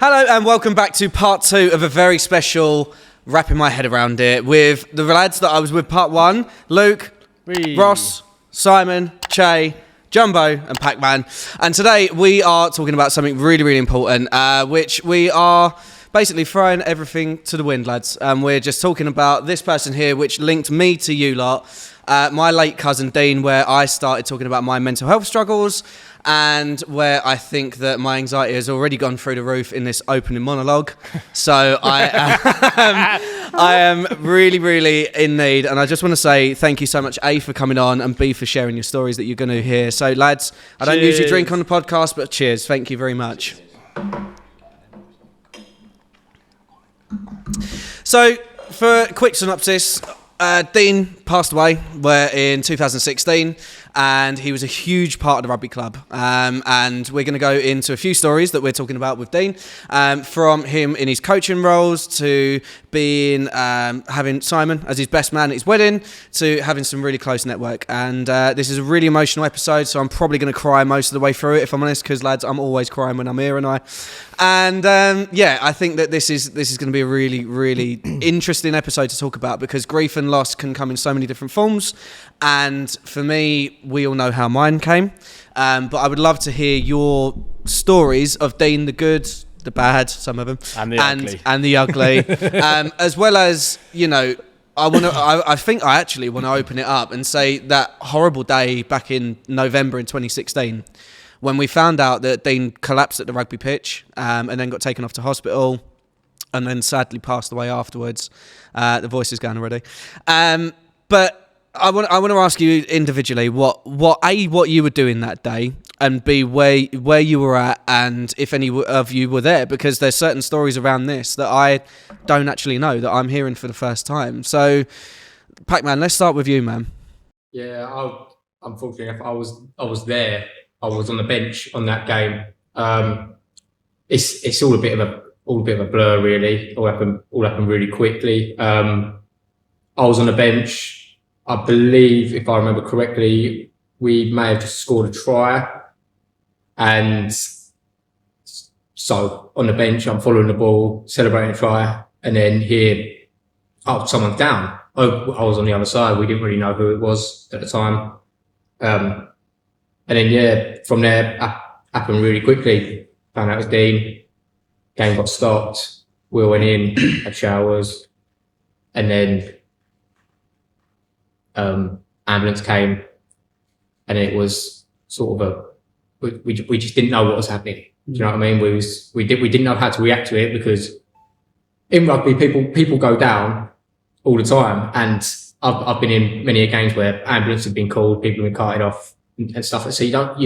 Hello and welcome back to part 2 of a very special wrapping my head around it with the lads that I was with part 1, Luke, Ross, Simon, Che, Jumbo and Pac-Man. And today we are talking about something really, really important, which we are basically throwing everything to the wind, lads. We're just talking about this person here, which linked me to you lot, my late cousin Dean, where I started talking about my mental health struggles and where I think that my anxiety has already gone through the roof in this opening monologue. So I am really, really in need. And I just want to say thank you so much, A, for coming on, and B, for sharing your stories that you're going to hear. So, lads, I don't usually drink on the podcast, but cheers. Thank you very much. So, for a quick synopsis, Dean passed away in 2016, and he was a huge part of the rugby club. And we're going to go into a few stories that we're talking about with Dean, from him in his coaching roles to being having Simon as his best man at his wedding to having some really close network. And this is a really emotional episode, so I'm probably going to cry most of the way through it, if I'm honest, because lads, I'm always crying when I'm here, and I think that this is going to be a really, really interesting episode to talk about, because grief and loss can come in so many different forms. And for me, we all know how mine came. But I would love to hear your stories of Dean, the good, the bad, some of them, and the ugly, as well as, you know, I think I actually want to open it up and say that horrible day back in November in 2016. When we found out that Dean collapsed at the rugby pitch, and then got taken off to hospital, and then sadly passed away afterwards. The voice is going already. But I want to ask you individually what you were doing that day, and B, where you were at, and if any of you were there, because there's certain stories around this that I don't actually know, that I'm hearing for the first time. So, Pac-Man, let's start with you, man. Yeah, unfortunately, I was there. I was on the bench on that game. It's all a bit of a blur, really. All happened really quickly. I was on the bench. I believe, if I remember correctly, we may have just scored a try, and so on the bench, I'm following the ball, celebrating a try, and then hear, someone's down. I was on the other side. We didn't really know who it was at the time. And then, from there, happened really quickly. Found out it was Dean. Game got stopped. We went in, had showers, and then ambulance came, and it was sort of we just didn't know what was happening. Do you know what I mean? We didn't know how to react to it, because in rugby people go down all the time, and I've been in many games where ambulances have been called, people have been carted off and stuff. So you don't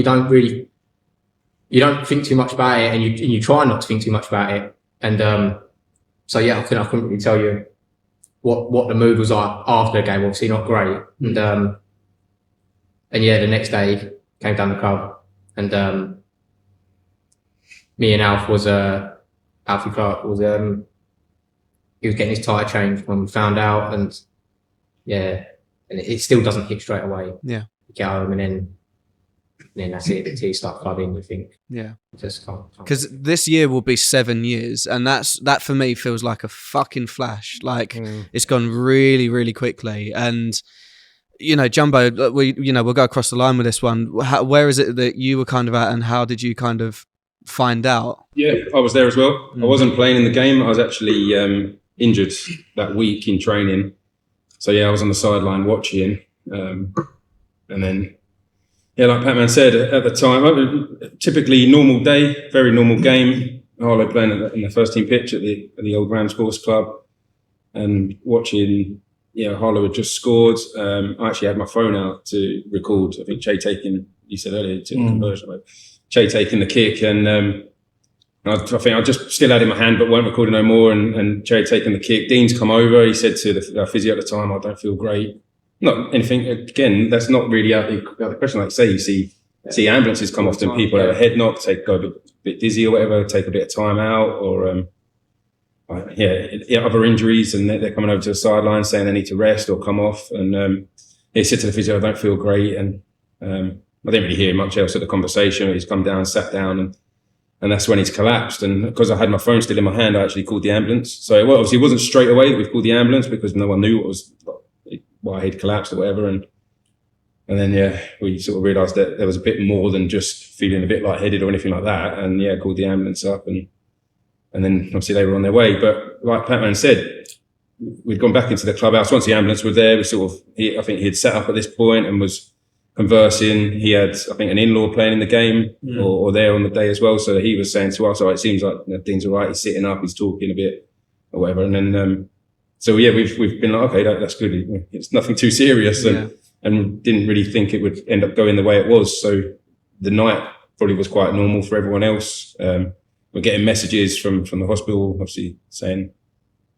think too much about it, and you try not to think too much about it. And I couldn't really tell you what the mood was like after the game. Obviously not great. And the next day came down the club, and me and Alfie Clark was he was getting his tyre changed when we found out, and it still doesn't hit straight away. Yeah, you get home, and then that's it. Until you start clubbing, you think, just can't. Because this year will be 7 years, and that for me feels like a fucking flash. Like it's gone really, really quickly. And you know, Jumbo, we'll go across the line with this one. Where is it that you were kind of at, and how did you kind of find out? Yeah, I was there as well. I wasn't playing in the game. I was actually injured that week in training. So I was on the sideline watching, and then. Yeah, like Pac-Man said at the time, typically normal day, very normal game. Harlow playing in the first team pitch at the old Rams Sports Club, and watching. Harlow had just scored. I actually had my phone out to record. I think Che taking. You said earlier to conversion, like Che taking the kick, and I think I just still had it in my hand, but weren't recording no more. And Che taking the kick. Dean's come over. He said to the physio at the time, "I don't feel great." Not anything, again, that's not really out the question. Like say, you see ambulances come often, people have a head knock, go a bit dizzy or whatever, take a bit of time out, or other injuries, and they're coming over to the sideline saying they need to rest or come off. And he said to the physio, "I don't feel great." And I didn't really hear much else at the conversation. He's come down, sat down, and And that's when he's collapsed. And because I had my phone still in my hand, I actually called the ambulance. So obviously it wasn't straight away that we called the ambulance because no one knew why he'd collapsed or whatever. And then, we sort of realised that there was a bit more than just feeling a bit lightheaded or anything like that. And called the ambulance up and then obviously they were on their way. But like Patman said, we'd gone back into the clubhouse. Once the ambulance were there, I think he had set up at this point and was conversing. He had, I think, an in-law playing in the game or there on the day as well. So he was saying to us, it seems like Dean's all right. He's sitting up, he's talking a bit or whatever. And then, we've been like, okay, that's good. It's nothing too serious. And didn't really think it would end up going the way it was. So the night probably was quite normal for everyone else. We're getting messages from the hospital, obviously saying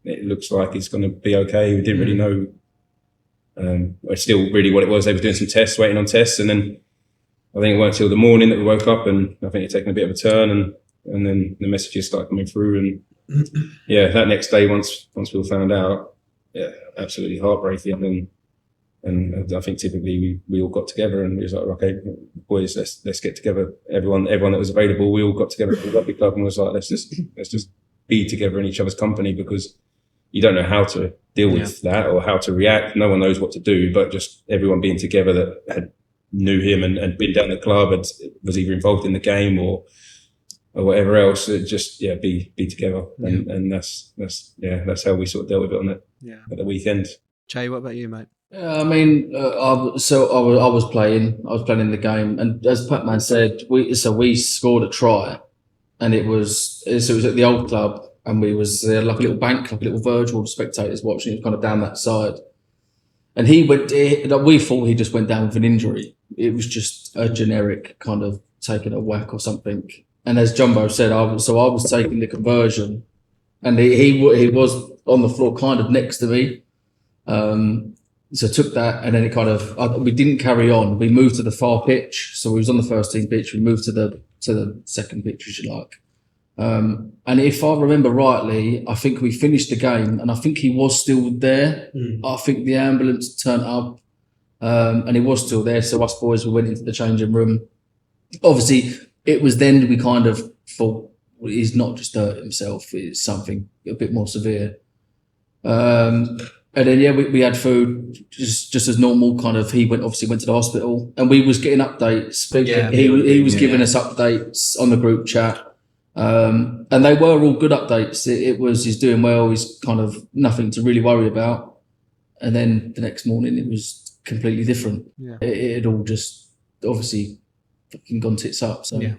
it looks like it's going to be okay. We didn't really know still really what it was. They were doing some tests, waiting on tests. And then I think it weren't till the morning that we woke up and I think it taken a bit of a turn and then the messages started coming through. And that next day, once we all found out, absolutely heartbreaking. And I think typically we all got together and we was like, okay, boys, let's get together. Everyone that was available, we all got together at the rugby club and was like, let's just be together in each other's company because you don't know how to deal with that or how to react. No one knows what to do, but just everyone being together that knew him and been down the club and was either involved in the game or whatever else. Just be together, and that's how we sort of dealt with it on that at the weekend. Jay, what about you, mate? I mean, I was playing in the game, and as Patman said, we scored a try, and it was at the old club, and we was like a little bank, like a little verge, all the spectators watching. It was kind of down that side, and we thought he just went down with an injury. It was just a generic kind of taking a whack or something. And as Jumbo said, I was taking the conversion, and he was on the floor, kind of next to me. So took that, and then we didn't carry on. We moved to the far pitch. So we was on the first team pitch. We moved to the second pitch, as you like. And if I remember rightly, I think we finished the game, and I think he was still there. I think the ambulance turned up, and he was still there. So us boys, we went into the changing room. Obviously, it was then we kind of thought, well, he's not just hurt himself; it's something a bit more severe. And then we had food just as normal. Kind of, he went to the hospital, and we was getting updates. He was giving us updates on the group chat, and they were all good updates. He's doing well. He's kind of nothing to really worry about. And then the next morning, it was completely different. Yeah. It had all just obviously fucking gone tits up. So. Yeah.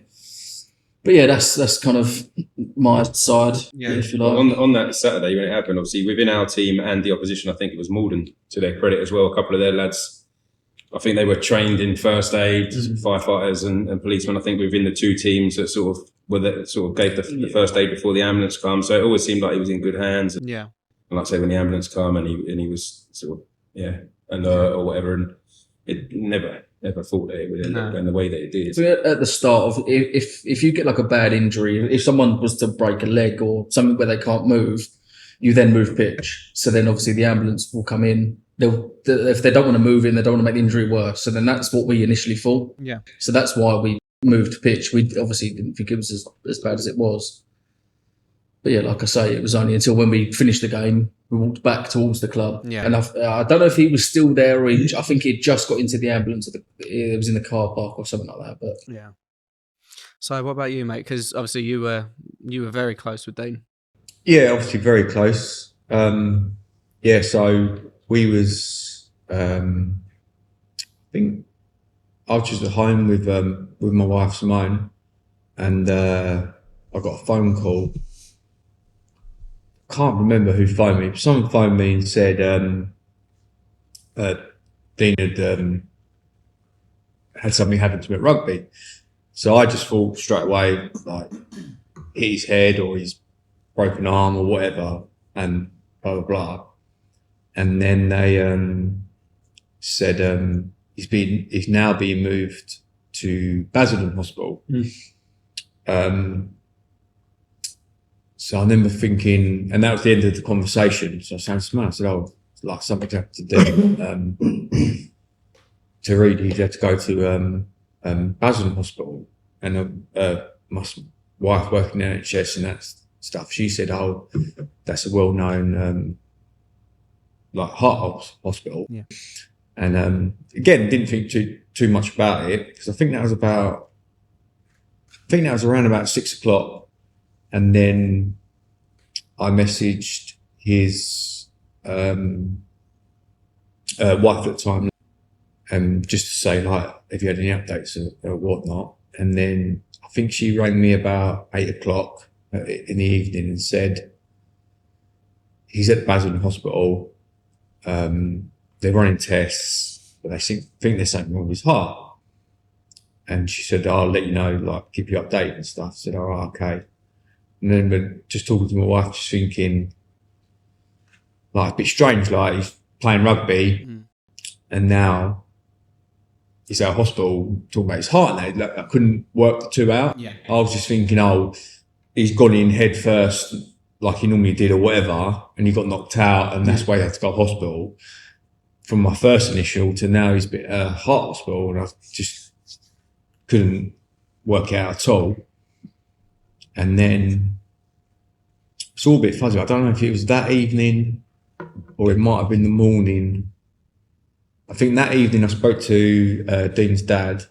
But that's kind of my side, if you like. On that Saturday when it happened, obviously within our team and the opposition, I think it was Malden, to their credit as well. A couple of their lads, I think they were trained in first aid, firefighters and policemen. I think within the two teams that sort of gave the first aid before the ambulance come. So it always seemed like he was in good hands. And like I say, when the ambulance come and he was sort of alert or whatever, and it never thought that it would end up going the way that it did. So at the start of, if you get like a bad injury, if someone was to break a leg or something where they can't move, you then move pitch. So then obviously the ambulance will come in. If they don't want to move in, they don't want to make the injury worse. So then that's what we initially thought. Yeah. So that's why we moved pitch. We obviously didn't think it was as bad as it was. But like I say, it was only until when we finished the game, we walked back towards the club. Yeah. And I don't know if he was still there or I think he had just got into the ambulance. It was in the car park or something like that. But yeah. So what about you, mate? Because obviously you were very close with Dean. Yeah, obviously very close. So we was, I think I was just at home with my wife Simone, and I got a phone call. Can't remember who phoned me. Someone phoned me and said Dean had something happen to him at rugby. So I just thought straight away, like, hit his head or his broken arm or whatever, and blah, blah, blah. And then they said he's now being moved to Basildon Hospital. So I remember thinking, and that was the end of the conversation. So I said to Simone, I said, like something to have to do. To read, he'd have to go to Basildon Hospital, and wife working in NHS and that stuff, she said, "Oh, that's a well-known like heart hospital." Yeah. And again, didn't think too much about it because I think that was around about 6 o'clock, and then I messaged his wife at the time, just to say like, if you had any updates or whatnot. And then I think she rang me about 8 o'clock in the evening and said, he's at Basildon Hospital. They're running tests, but they think there's something wrong with his heart. And she said, "I'll let you know, like, keep you updated and stuff." I said, "All right, okay." And then we're just talking to my wife, just thinking, like, a bit strange, like, he's playing rugby and now he's at a hospital talking about his heart. And I couldn't work the two out. Yeah. I was just thinking, oh, he's gone in head first like he normally did or whatever, and he got knocked out and that's why he had to go to hospital. From my first initial to now he's been at a heart hospital, and I just couldn't work it out at all. And then it's all a bit fuzzy. I don't know if it was that evening or it might have been the morning. I think that evening I spoke to Dean's dad,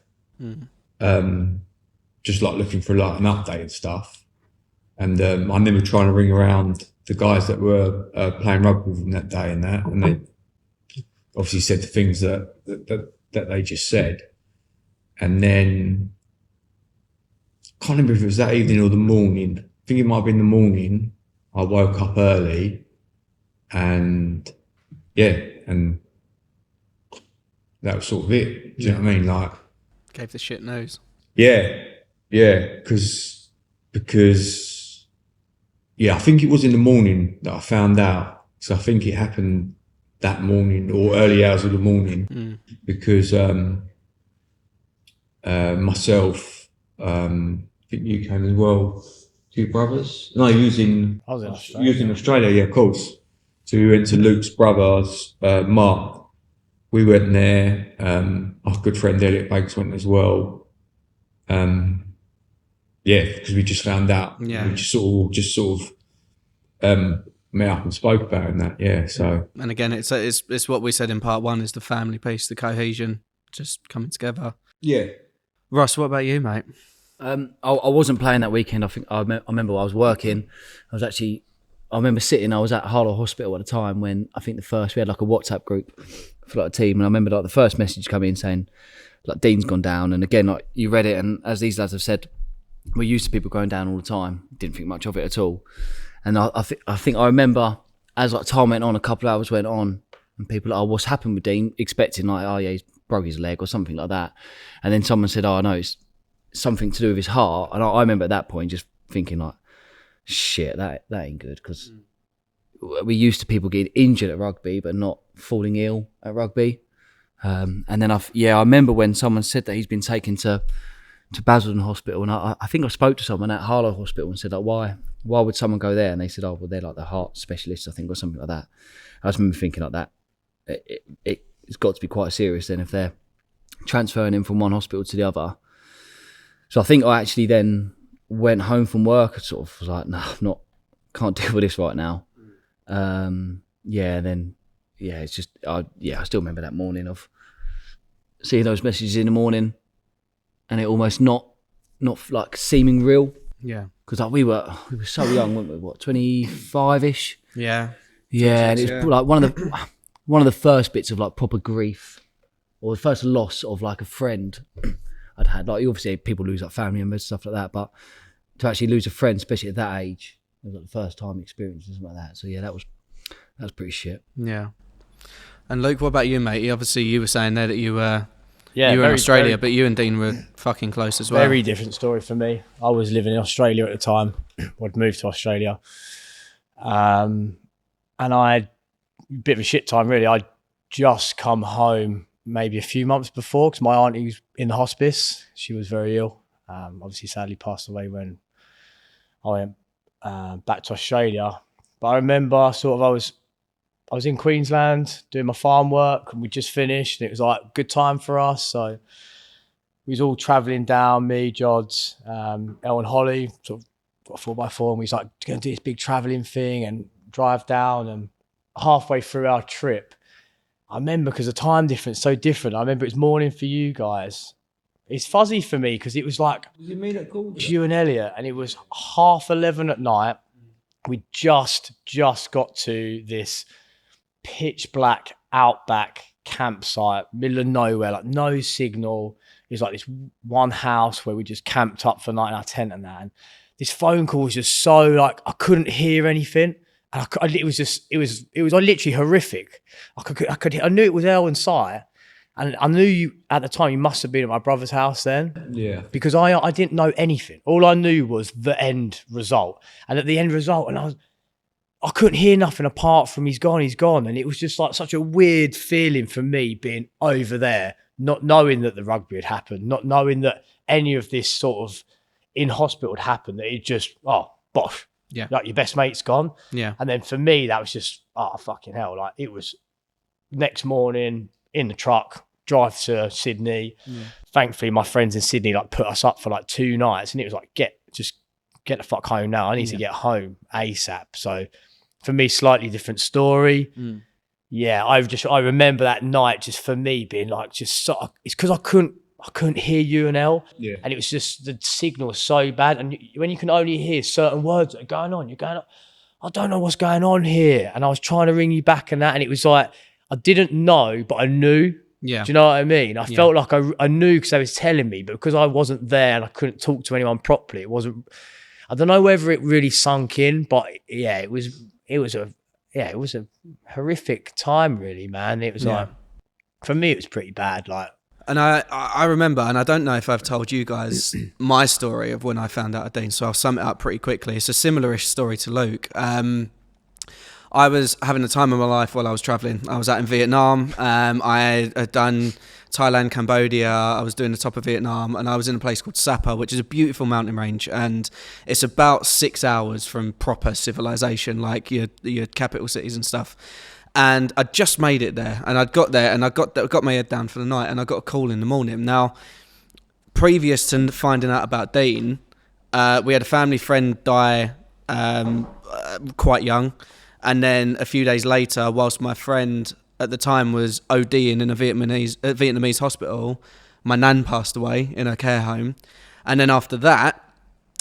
just like looking for like an update and stuff. And I remember trying to ring around the guys that were playing rugby with him that day and they obviously said the things that they just said. And then I can't remember if it was that evening or the morning. I think it might have been the morning. I woke up early and and that was sort of it. Do you know what I mean? Like, Gave the shit nose. yeah, because I think it was in the morning that I found out. So I think it happened that morning or early hours of the morning because myself, I think you came as well. Two brothers? No, you was in Australia. You was in Australia, yeah, of course. So we went to Luke's brothers, Mark. We went there. Our good friend Elliot Banks went as well. Because we just found out. Yeah. We just sort of met up and spoke about it and that. Yeah. So. And again, it's what we said in part one: is the family piece, the cohesion, just coming together. Yeah. Ross, what about you, mate? I wasn't playing that weekend. I think I remember I was working. I remember sitting. I was at Harlow Hospital at the time when I think we had like a WhatsApp group for like a team, and I remember like the first message coming in saying like Dean's gone down, and again like you read it, and as these lads have said, we're used to people going down all the time. Didn't think much of it at all, and I think I remember as like time went on, a couple of hours went on, and people like, oh, what's happened with Dean? Expecting like, oh yeah, he's broke his leg or something like that, and then someone said, oh no, it's something to do with his heart, and I remember at that point just thinking like, shit, that ain't good, because we're used to people getting injured at rugby but not falling ill at rugby. And then I remember when someone said that he's been taken to Basildon Hospital, and I think I spoke to someone at Harlow Hospital and said like, why would someone go there? And they said, oh well, they're like the heart specialists, I think, or something like that. I just remember thinking like that it's got to be quite serious then if they're transferring him from one hospital to the other. So I think I actually then went home from work and sort of was like, no, can't deal with this right now. It's just, I still remember that morning of seeing those messages in the morning and it almost not like seeming real. Yeah. Because like we were so young, weren't we? What, 25-ish? Yeah. Yeah, and it's like one of the first bits of like proper grief, or the first loss of like a friend I'd had. Like obviously people lose like family members, stuff like that, but to actually lose a friend, especially at that age, it was like the first time experience, something like that. So yeah, that was pretty shit. Yeah. And Luke, what about you, mate? Obviously, you were saying there that you were in very, Australia, but you and Dean were fucking close as well. Very different story for me. I was living in Australia at the time. I'd moved to Australia. And I had a bit of a shit time, really. I'd just come home maybe a few months before because my auntie was in the hospice. She was very ill. Obviously, sadly passed away when I went back to Australia. But I remember sort of I was in Queensland doing my farm work and we just finished and it was like a good time for us. So we was all travelling down, me, Jods, El and Holly, sort of got a 4x4, and we was like going to do this big travelling thing and drive down. And halfway through our trip, I remember, because the time difference so different, I remember it was morning for you guys. It's fuzzy for me because it was like it was you and Elliot, and it was 11:30 at night. We just got to this pitch black outback campsite, middle of nowhere, like no signal. It was like this one house where we just camped up for the night in our tent and that. And this phone call was just so like, I couldn't hear anything. And it was literally horrific. I knew it was El and Si. And I knew you at the time, you must have been at my brother's house then. Yeah. Because I didn't know anything. All I knew was the end result. And at the end result, and I couldn't hear nothing apart from he's gone. And it was just like such a weird feeling for me being over there, not knowing that the rugby had happened, not knowing that any of this sort of in hospital had happened, that it just, oh, bosh. Yeah. Like your best mate's gone. Yeah. And then for me, that was just, oh, fucking hell. Like it was next morning in the truck, drive to Sydney. Yeah. Thankfully, my friends in Sydney like put us up for like 2 nights, and it was like, get the fuck home now. I need to get home ASAP. So for me, slightly different story. Yeah, I remember that night just for me being like, just so, it's because I couldn't hear you and El. Yeah. And it was just, the signal was so bad. And when you can only hear certain words that are going on, you're going, I don't know what's going on here. And I was trying to ring you back and that. And it was like, I didn't know, but I knew. Yeah. Do you know what I mean? I felt like I knew because they was telling me, but because I wasn't there and I couldn't talk to anyone properly, it wasn't, I don't know whether it really sunk in, but yeah, it was a horrific time really, man. It was like, for me, it was pretty bad. Like, and I remember, and I don't know if I've told you guys my story of when I found out of Dean, so I'll sum it up pretty quickly. It's a similar-ish story to Luke. I was having the time of my life while I was travelling. I was out in Vietnam. I had done Thailand, Cambodia. I was doing the top of Vietnam, and I was in a place called Sapa, which is a beautiful mountain range, and it's about 6 hours from proper civilization, like your capital cities and stuff. And I just made it there, and I'd got there, and I got my head down for the night, and I got a call in the morning. Now, previous to finding out about Dean, we had a family friend die quite young, and then a few days later, whilst my friend at the time was ODing in a Vietnamese hospital, my nan passed away in her care home, and then after that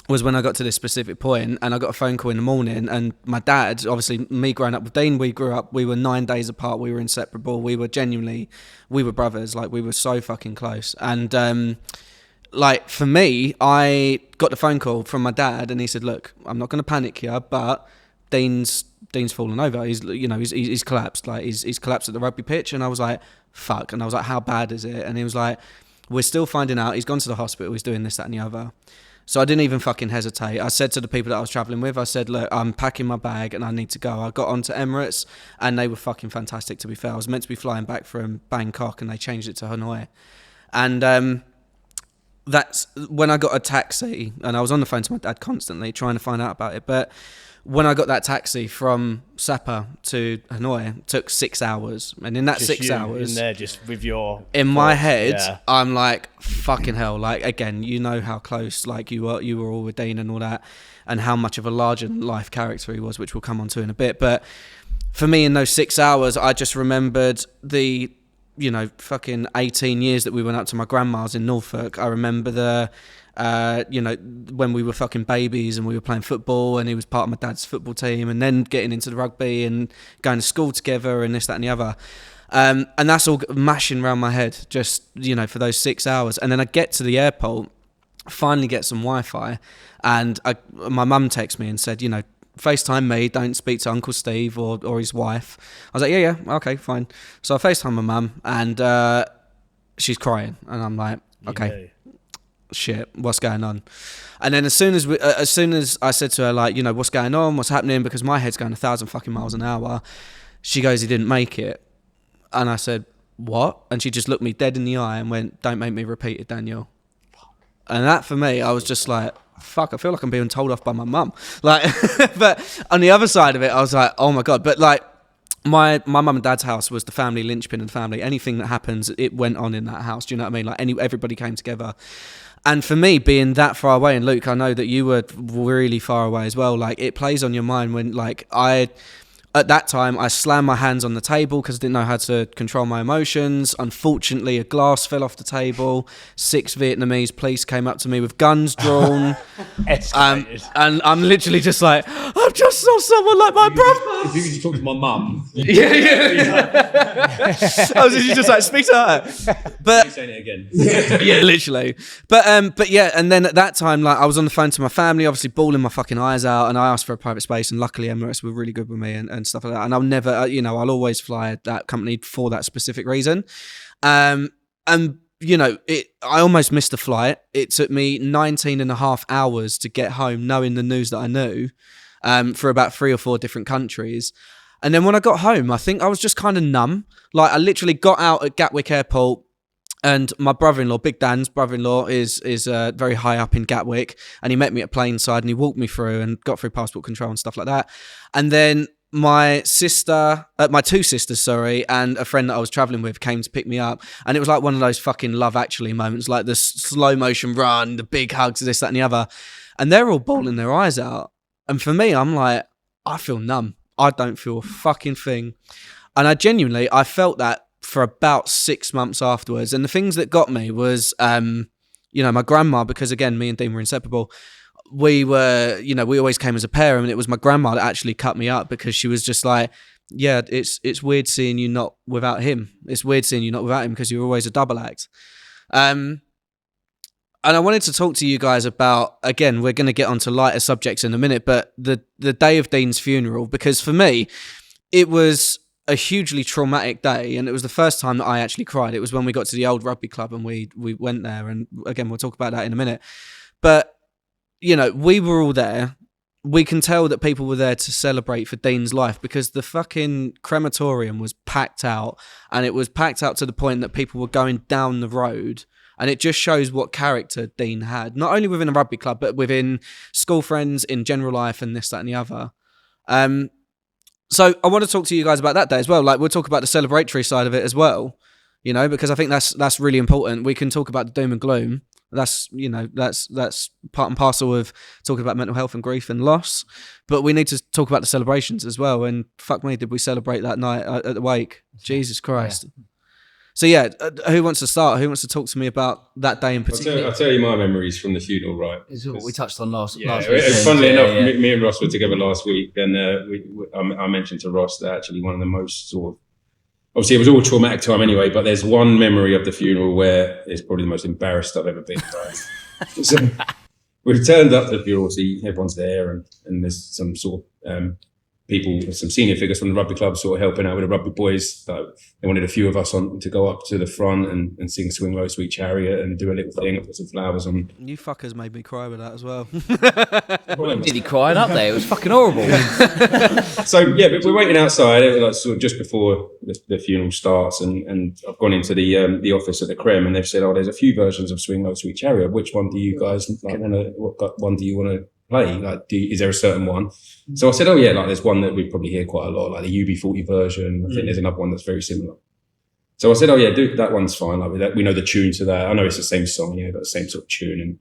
was when I got to this specific point, and I got a phone call in the morning, and my dad, obviously me growing up with Dean, we were 9 days apart, we were inseparable, we were brothers, like we were so fucking close. And like for me, I got the phone call from my dad, and he said, look, I'm not going to panic here, but Dean's fallen over. He's collapsed. Like he's collapsed at the rugby pitch. And I was like, fuck. And I was like, how bad is it? And he was like, we're still finding out. He's gone to the hospital. He's doing this, that, and the other. So I didn't even fucking hesitate. I said to the people that I was traveling with, I said, look, I'm packing my bag and I need to go. I got onto Emirates, and they were fucking fantastic, to be fair. I was meant to be flying back from Bangkok, and they changed it to Hanoi. And that's when I got a taxi, and I was on the phone to my dad constantly trying to find out about it. But when I got that taxi from Sapa to Hanoi, it took 6 hours. And in that just 6 hours, in there, just with your in my head, yeah. I'm like, fucking hell. Like, again, you know how close like you were all with Dean and all that, and how much of a larger than life character he was, which we'll come on to in a bit. But for me, in those 6 hours, I just remembered the, fucking 18 years that we went up to my grandma's in Norfolk. I remember the when we were fucking babies and we were playing football, and he was part of my dad's football team, and then getting into the rugby and going to school together and this, that, and the other. And that's all mashing around my head, just, for those 6 hours. And then I get to the airport, finally get some Wi-Fi, and my mum texted me and said, FaceTime me, don't speak to Uncle Steve or his wife. I was like, yeah, okay, fine. So I FaceTime my mum, and she's crying, and I'm like, okay. Shit, what's going on? And then as soon as I said to her, like, what's going on, what's happening, because my head's going 1,000 fucking miles an hour, she goes, he didn't make it. And I said, what? And she just looked me dead in the eye and went, don't make me repeat it, Daniel. And that, for me, I was just like, fuck, I feel like I'm being told off by my mum. Like, but on the other side of it, I was like, oh my God. But like, my mum and dad's house was the family linchpin of the family. Anything that happens, it went on in that house. Do you know what I mean? Like everybody came together. And for me, being that far away, and Luke, I know that you were really far away as well. Like, it plays on your mind when, like, at that time, I slammed my hands on the table because I didn't know how to control my emotions. Unfortunately, a glass fell off the table. 6 Vietnamese police came up to me with guns drawn. Escalated. And I'm literally just like, I've just saw someone like my brother. If you could just talk to my mum, Yeah. I was just like, speak to her. But saying it again. yeah, literally. But yeah, and then at that time, like, I was on the phone to my family, obviously bawling my fucking eyes out, and I asked for a private space, and luckily Emirates were really good with me and stuff like that. And I'll never, I'll always fly that company for that specific reason. And I almost missed the flight. It took me 19 and a half hours to get home, knowing the news that I knew, for about 3 or 4 different countries. And then when I got home, I think I was just kind of numb. Like, I literally got out at Gatwick Airport, and my brother-in-law, Big Dan's brother-in-law, is very high up in Gatwick, and he met me at Plainside, and he walked me through and got through passport control and stuff like that. And then my two sisters, and a friend that I was traveling with came to pick me up, and it was like one of those fucking Love Actually moments, like the slow motion run, the big hugs, this, that, and the other, and they're all bawling their eyes out. And for me, I'm like, I feel numb. I don't feel a fucking thing. And I felt that for about 6 months afterwards. And the things that got me was, my grandma, because again, me and Dean were inseparable. We always came as a pair, and it was my grandma that actually cut me up, because she was just like, yeah, it's weird seeing you not without him. It's weird seeing you not without him, because you're always a double act. And I wanted to talk to you guys about, again, we're going to get onto lighter subjects in a minute, but the day of Dean's funeral, because for me, it was a hugely traumatic day, and it was the first time that I actually cried. It was when we got to the old rugby club and we went there, and again, we'll talk about that in a minute. But, we were all there. We can tell that people were there to celebrate for Dean's life, because the fucking crematorium was packed out, and it was packed out to the point that people were going down the road. And it just shows what character Dean had, not only within a rugby club, but within school friends, in general life, and this, that, and the other. So I want to talk to you guys about that day as well. Like, we'll talk about the celebratory side of it as well, because I think that's really important. We can talk about the doom and gloom. That's part and parcel of talking about mental health and grief and loss. But we need to talk about the celebrations as well. And fuck me, did we celebrate that night at the wake? Jesus Christ. Yeah. So yeah, who wants to start? Who wants to talk to me about that day in particular? I'll tell you my memories from the funeral, right? Is what we touched on last week. Funnily enough, me and Ross were together last week, and I mentioned to Ross that actually one of the most sort of, obviously it was all a traumatic time anyway, but there's one memory of the funeral where it's probably the most embarrassed I've ever been. So we turned up to the funeral, see everyone's there, and there's some sort of people, some senior figures from the rugby club sort of helping out with the rugby boys. They wanted a few of us to go up to the front and sing Swing Low Sweet Chariot and do a little thing and put some flowers on. You fuckers made me cry with that as well. Did he crying up there? It was fucking horrible. So yeah, but we're waiting outside, like sort of just before the funeral starts, and I've gone into the office at the Creme, and they've said, "Oh, there's a few versions of Swing Low Sweet Chariot. Which one do you guys like? What one do you want to play? Like, is there a certain one?" So I said, "Oh yeah, like there's one that we probably hear quite a lot, like the UB40 version. I think there's another one that's very similar." So I said, "Oh yeah, that one's fine. Like we know the tune to that. I know it's the same song, got the same sort of tune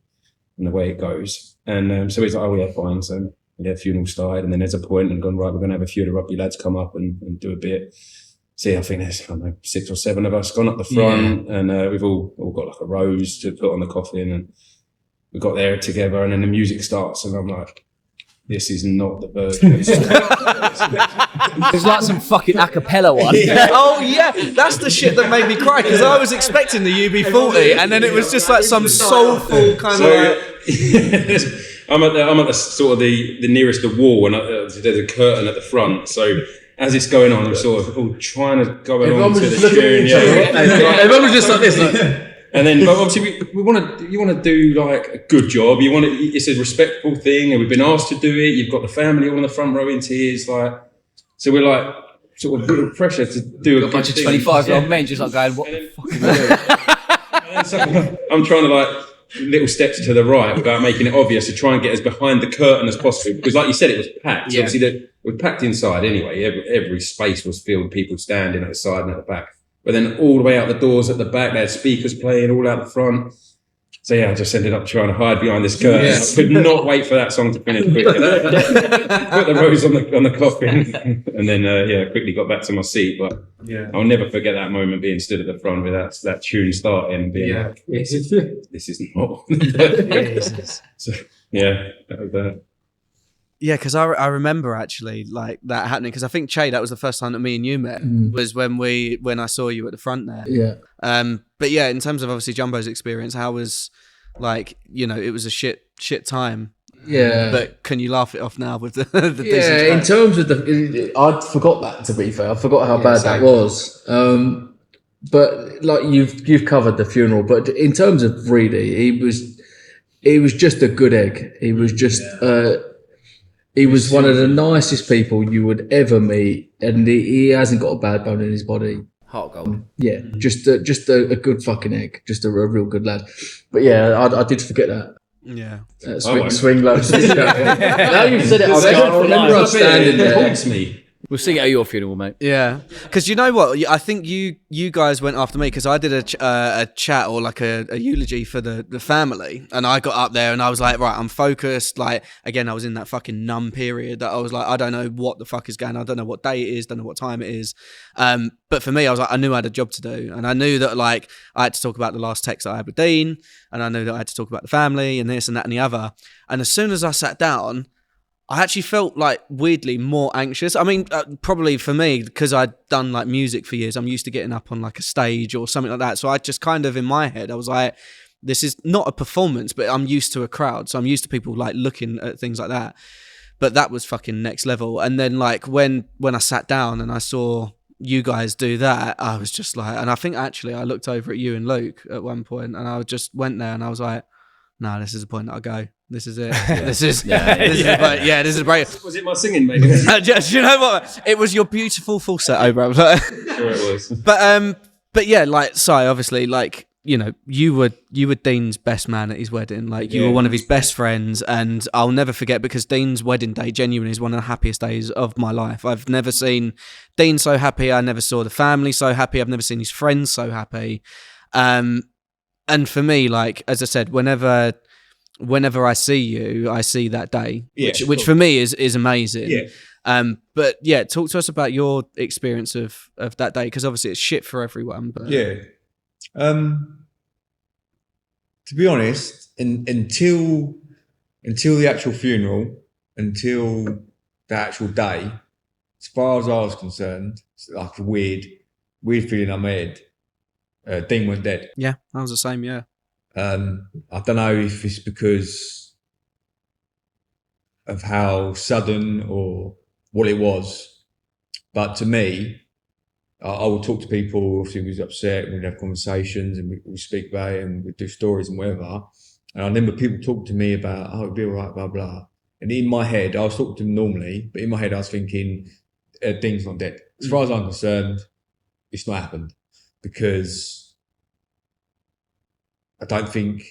and the way it goes." And so he's like, "Oh yeah, fine." So yeah, funeral started, and then there's a point and gone, right, we're gonna have a few of the rugby lads come up and do a bit. See, I think there's 6 or 7 of us gone up the front, and we've all got like a rose to put on the coffin, and we got there together, and then the music starts, and I'm like, this is not the version. It's like some fucking a cappella one. Yeah. Oh yeah, that's the shit that made me cry, because I was expecting the UB40, and then it was just like some soulful kind of. I'm at the sort of the nearest the wall, and there's a curtain at the front, so. As it's going on, I'm sort of all trying to go along to the tune. Everyone was just like this. And then, but obviously, you want to do like a good job. It's a respectful thing, and we've been asked to do it. You've got the family all in the front row in tears, like. So we're like sort of a bit of pressure to do a bunch of 25-year-old men just like going, "What the fuck are we doing?" So I'm trying to like little steps to the right without making it obvious to try and get as behind the curtain as possible. Because like you said, it was packed. Yeah. Obviously, it was packed inside anyway. Every space was filled, people standing at the side and at the back. But then all the way out the doors at the back, they had speakers playing all out the front. So yeah, I just ended up trying to hide behind this curtain. Yeah. I could not wait for that song to finish quickly. Put the rose on the coffin, and then quickly got back to my seat. But I'll never forget that moment being stood at the front with that tune starting, and being like, "This is not." So that was Yeah, because I remember actually like that happening, because I think Che, that was the first time that me and you met, was when I saw you at the front there. Yeah. But yeah, in terms of obviously Jumbo's experience, how was like, it was a shit time. Yeah. But can you laugh it off now with the decent Yeah, in track? terms of I forgot that, to be fair. I forgot how bad that was. But like you've covered the funeral, but in terms of Reedy, he was just a good egg. He was just he was one of the nicest people you would ever meet, and he hasn't got a bad bone in his body. Heart gold. Yeah, just a good fucking egg, just a real good lad. But yeah, I did forget that. Yeah. Swing low. Now you've said it, I remember us standing It there. haunts me. We'll sing it at your funeral, mate. Yeah, because you know what? I think you guys went after me because I did a chat or like a eulogy for the family, and I got up there and I was like, right, I'm focused. Like again, I was in that fucking numb period that I was like, I don't know what the fuck is going on. I don't know what day it is. Don't know what time it is. But for me, I was like, I knew I had a job to do, and I knew that like I had to talk about the last text that I had with Dean, and I knew that I had to talk about the family and this and that and the other. And as soon as I sat down, I actually felt like weirdly more anxious. I mean, probably for me, because I'd done like music for years, I'm used to getting up on like a stage or something like that. So I just kind of in my head, I was like, this is not a performance, but I'm used to a crowd. So I'm used to people like looking at things like that. But that was fucking next level. And then like when I sat down and I saw you guys do that, I was just like, and I think actually I looked over at you and Luke at one point, and I just went there and I was like, no, this is the point that I go. This is it. This is this is a break. Was it my singing, maybe? You know what? It was your beautiful falsetto, bro. Sure it was. But yeah, like Si, obviously, like you were Dean's best man at his wedding. Like you were one of his best friends, and I'll never forget, because Dean's wedding day genuinely is one of the happiest days of my life. I've never seen Dean so happy. I never saw the family so happy. I've never seen his friends so happy. And for me, like as I said, whenever I see you, I see that day, which for me is amazing. Yeah. But yeah, talk to us about your experience of that day, because obviously it's shit for everyone. But To be honest, until the actual funeral, until the actual day, as far as I was concerned, it's like a weird feeling I made. Dean went dead. Yeah, that was the same. Yeah. I don't know if it's because of how sudden or what it was, but to me, I would talk to people. Obviously, we was upset, and we'd have conversations, and we speak about it, and we'd do stories and whatever. And I remember people talk to me about, oh, it'll be all right, blah blah. And in my head, I was talking to them normally, but in my head, I was thinking, Dean's not dead. As far as I'm concerned, it's not happened, because I don't think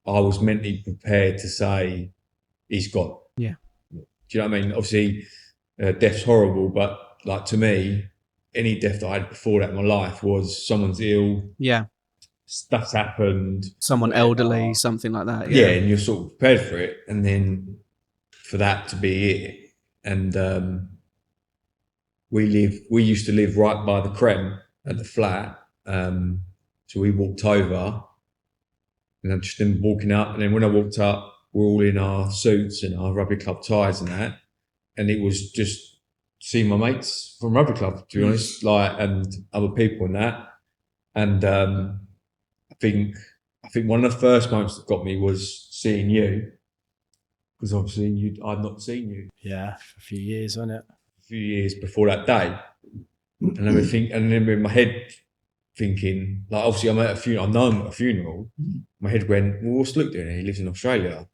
I was mentally prepared to say he's gone. Yeah. Do you know what I mean? Obviously, death's horrible, but like to me, any death that I had before that in my life was someone's ill. Yeah. Stuff's happened. Someone elderly, something like that. Yeah, and you're sort of prepared for it, and then for that to be it. And we used to live right by the Creme at the flat. So we walked over. And I just been walking up, and then when I walked up, we're all in our suits and our rugby club ties and that, and it was just seeing my mates from rugby club, to be honest, like, and other people and that. And I think one of the first moments that got me was seeing you, because obviously I'd not seen you. Yeah, for a few years, wasn't it? A few years before that day, and I remember in my head thinking, like, obviously I'm at a funeral, I know I'm at a funeral. My head went, well, what's Luke doing? He lives in Australia.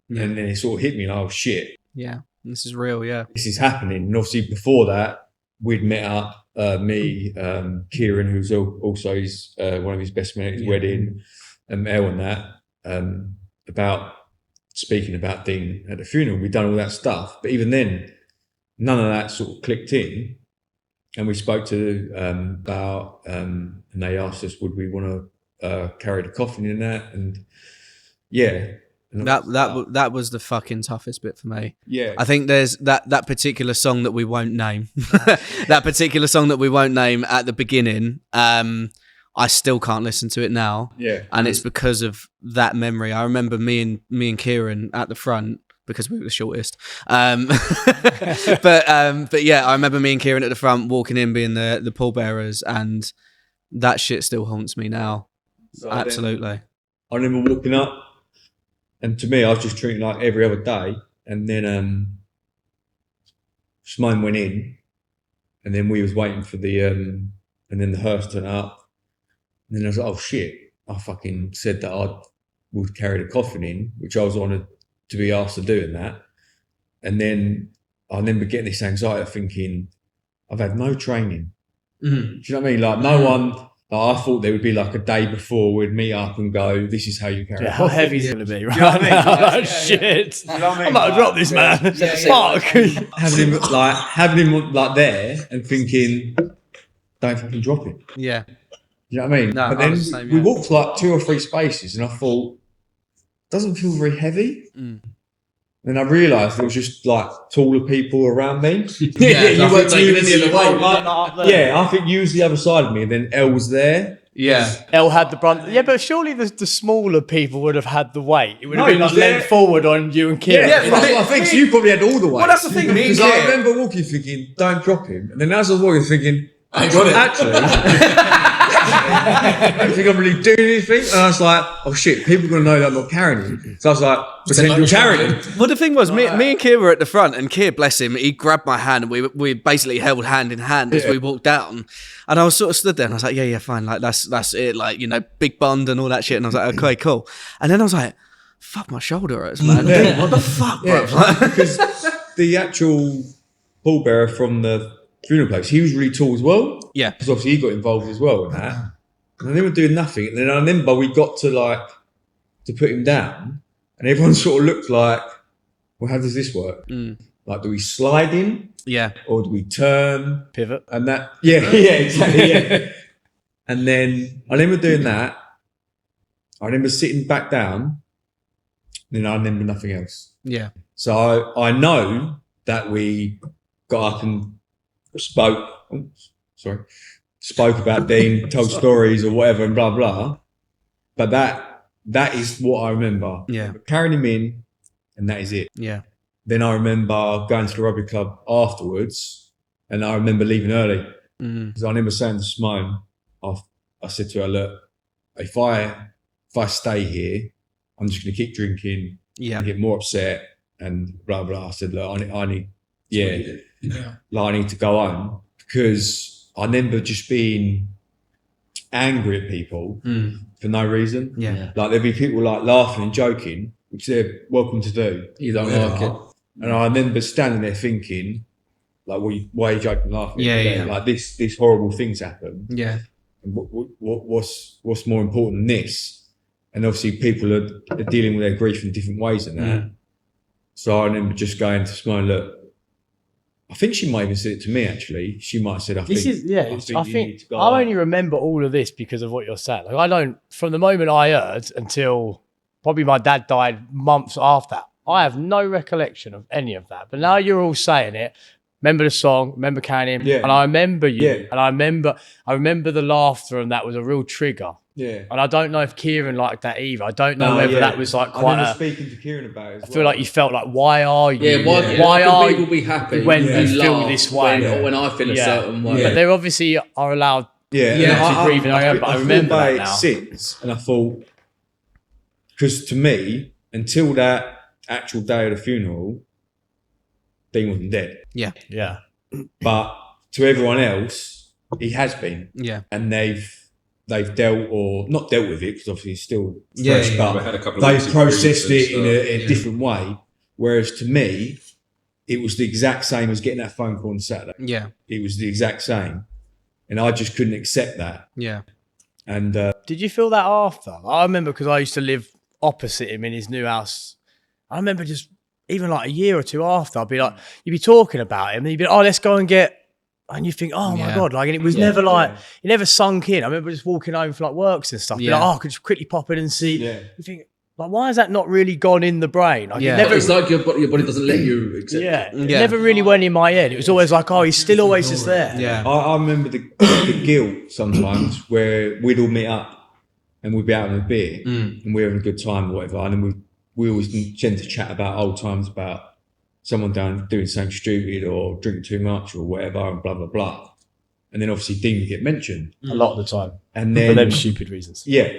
Yeah. And then it sort of hit me, like, oh shit, Yeah. This is real. Yeah. this is happening. And obviously before that, we'd met up, me, Kieran, who's also one of his best men at his wedding, and Mel and that. about speaking about Dean at the funeral. We'd done all that stuff, but even then, none of that sort of clicked in. And we spoke to about, and they asked us, would we want to carry the coffin in that? And yeah, and That was the fucking toughest bit for me. yeah, I think there's that particular song that we won't name. That particular song that we won't name at the beginning. I still can't listen to it now. yeah, And it's because of that memory. I remember me and Kieran at the front because we were the shortest. But yeah, I remember me and Kieran at the front walking in, being the pallbearers, and that shit still haunts me now. So Absolutely. I remember walking up, and to me, I was just treating it like every other day. And then Simone went in, and then we was waiting for the, and then the hearse turned up. And then I was like, oh shit, I fucking said that I would carry the coffin in, which I was honoured to be asked to do in that. And then I remember getting this anxiety thinking, I've had no training. Mhm. Do you know what I mean? Like no one, like, I thought there would be like a day before we'd meet up and go, this is how you carry Yeah, a how coffin. heavy is it going to be right know what I mean? now? Yeah, Oh, shit. You know what I mean? I'm about to drop this, man. Fuck. having him like there and thinking, don't fucking drop it. Yeah. You know what I mean? No, but I then was the same, we yeah. walked like 2 or 3 spaces and I thought, doesn't feel very heavy. Mm. Then I realised there was just like taller people around me. Yeah, you weren't taking any of the weight. Yeah, I think you was the other side of me, and then Elle was there. Yeah. Elle had the brunt. Yeah, but surely the smaller people would have had the weight. It would have No, been it was like leant there. forward on you and Kieran. that's what I think. So you probably had all the weight. Well, that's the thing, me and Because I Kieran- remember walking thinking, don't drop him. And then as I was walking thinking, I got it. actually, I don't think I'm really doing anything. And I was like, oh shit, people are going to know that I'm not carrying him. So I was like, pretend you're carrying him. Well, the thing was, me and Kier were at the front, and Kier, bless him, he grabbed my hand, and we basically held hand in hand as we walked down. And I was sort of stood there, and I was like, yeah, fine, like that's it, like, you know, big bond and all that shit. And I was like, okay, cool. And then I was like, fuck, my shoulder hurts, man. Dude, what the fuck, bro? Because the actual pallbearer from the funeral place, he was really tall as well. Yeah. Because obviously he got involved as well in that. And they were doing nothing. And then I remember we got to put him down, and everyone sort of looked like, well, how does this work? Mm. Like, do we slide in Yeah. or do we turn? Pivot. And that, yeah, exactly, yeah. And then I remember doing that. I remember sitting back down. Then I remember nothing else. Yeah. So I know that we got up and spoke about Dean, told stories or whatever and blah, blah. But that is what I remember. Yeah. Carrying him in, and that is it. Yeah. Then I remember going to the rugby club afterwards, and I remember leaving early. Mm. Because I remember saying to Simone, I said to her, look, if I stay here, I'm just going to keep drinking, Yeah. and get more upset and blah, blah. I said, look, I need to go home, because I remember just being angry at people Mm. for no reason. Yeah. Like there'd be people like laughing and joking, which they're welcome to do. You don't like it. And I remember standing there thinking, like, why are you joking and laughing? Yeah. Like this horrible things happen. Yeah. And what's more important than this? And obviously people are dealing with their grief in different ways than that. Mm. So I remember just going to Simone, look, I think she might even said it to me actually. She might have said, I I think you need to go I home. only remember all of this because of what you're saying. Like, I don't, from the moment I heard until probably my dad died months after that, I have no recollection of any of that. But now you're all saying it. Remember the song, remember carrying him, Yeah. and I remember you, Yeah. and I remember the laughter, and that was a real trigger. Yeah. And I don't know if Kieran liked that either. I don't know whether that was like I quite remember a. speaking to Kieran about it. I feel like you felt like, why are you? Yeah, why are can people you? be happy when you and feel laugh this way? or when I feel a Yeah. certain way? But they obviously are allowed. Yeah, Yeah, and obviously grieving, I remember thought about that it now. since, and I thought, because to me, until that actual day of the funeral, Dean wasn't dead. Yeah. But to everyone else, he has been, Yeah. and they've dealt or not dealt with it, because obviously it's still Yeah, fresh, yeah, We had a but couple of they've weeks of processed grief it and in stuff. a different way. Whereas to me, it was the exact same as getting that phone call on Saturday. Yeah. It was the exact same, and I just couldn't accept that. Yeah. And Did you feel that after? I remember because I used to live opposite him in his new house. I remember just even like a year or two after, I'd be like, you'd be talking about him and you'd be like, oh, let's go and get, and you think, oh my God, like, and it was never like, it never sunk in. I remember just walking home for like works and stuff, be like, oh, I could just quickly pop in and see. You think, like, why has that not really gone in the brain? Like, But it's like your body doesn't let you accept it. It never really went in my head. It was always like, oh, he's still always just there. Yeah. I remember the guilt sometimes where we'd all meet up and we'd be out having a beer and we're having a good time or whatever. And then we always tend to chat about old times, about someone doing something stupid or drinking too much or whatever, and blah, blah, blah. And then obviously Dean would get mentioned. A lot of the time. And then, for them stupid reasons. Yeah.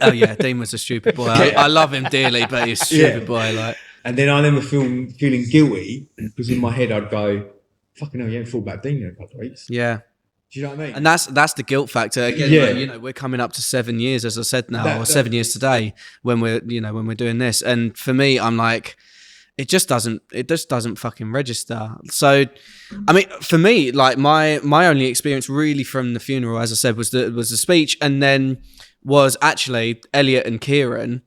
Oh yeah, Dean was a stupid boy. I love him dearly, but he's a stupid boy. Like, and then I remember feeling guilty because in my head I'd go, "Fucking hell, you haven't thought about Dean in a couple of weeks." yeah. Do you know what I mean? And that's the guilt factor again. Yeah. Like, you know, we're coming up to 7 years, as I said now, or 7 years today when we're doing this. And for me, I'm like, it just doesn't fucking register. So, I mean, for me, like my only experience really from the funeral, as I said, was the speech, and then was actually Elliot and Kieran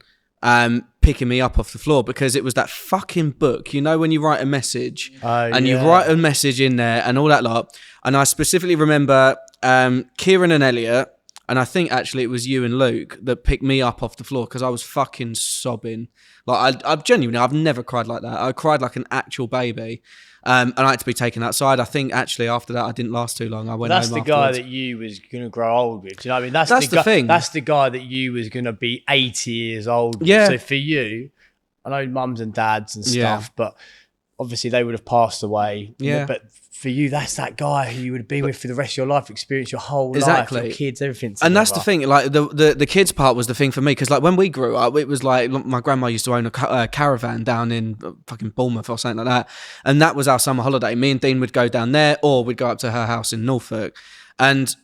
picking me up off the floor, because it was that fucking book, you know, when you write a message and you write a message in there and all that lot. And I specifically remember Kieran and Elliot, and I think actually it was you and Luke that picked me up off the floor because I was fucking sobbing. Like I've genuinely, I've never cried like that. I cried like an actual baby. And I had to be taken outside. I think actually after that, I didn't last too long. I went home That's the afterwards. guy that you was going to grow old with. Do you know what I mean? That's the thing. That's the guy that you was going to be 80 years old with. Yeah. So for you, I know mums and dads and stuff, but obviously they would have passed away. Yeah. But for you, that's that guy who you would have been with for the rest of your life, experience your whole Exactly. life, your kids, everything. And that's the together. thing, like the kids part was the thing for me, because like when we grew up, it was like my grandma used to own a caravan down in fucking Bournemouth or something like that, and that was our summer holiday. Me and Dean would go down there, or we'd go up to her house in Norfolk, and